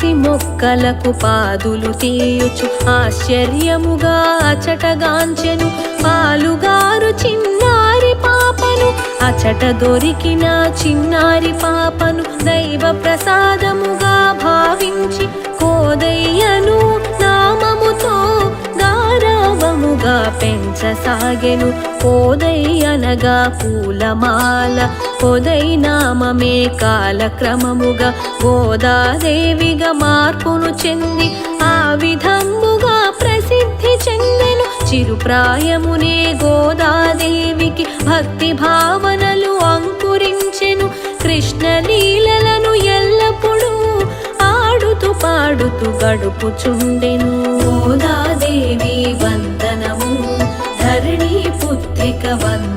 తులసి మొక్కలకు పాదులు తీయుచు ఆశ్చర్యముగా అచటగాంచెను. పాలుగారు చిన్నారి పాపను, అచట దొరికిన చిన్నారి పాపను దైవ ప్రసాదముగా భావించి కోదయ్యను నామముతో గారావముగా పెంచసాగెను. కోదయ్యనగా పూలమాల, కోదై నామమే కాలక్రమముగా గోదాదేవిగా మార్పును చెంది ఆ విధముగా ప్రసిద్ధి చెందెను. చిరుప్రాయమునే గోదాదేవికి భక్తి భావనలు అంకురించెను. కృష్ణలీలలను ఎల్లప్పుడూ ఆడుతూ పాడుతూ గడుపుచుండెను. గోదాదేవి వందనము, ధరణి పుత్రిక వందనము.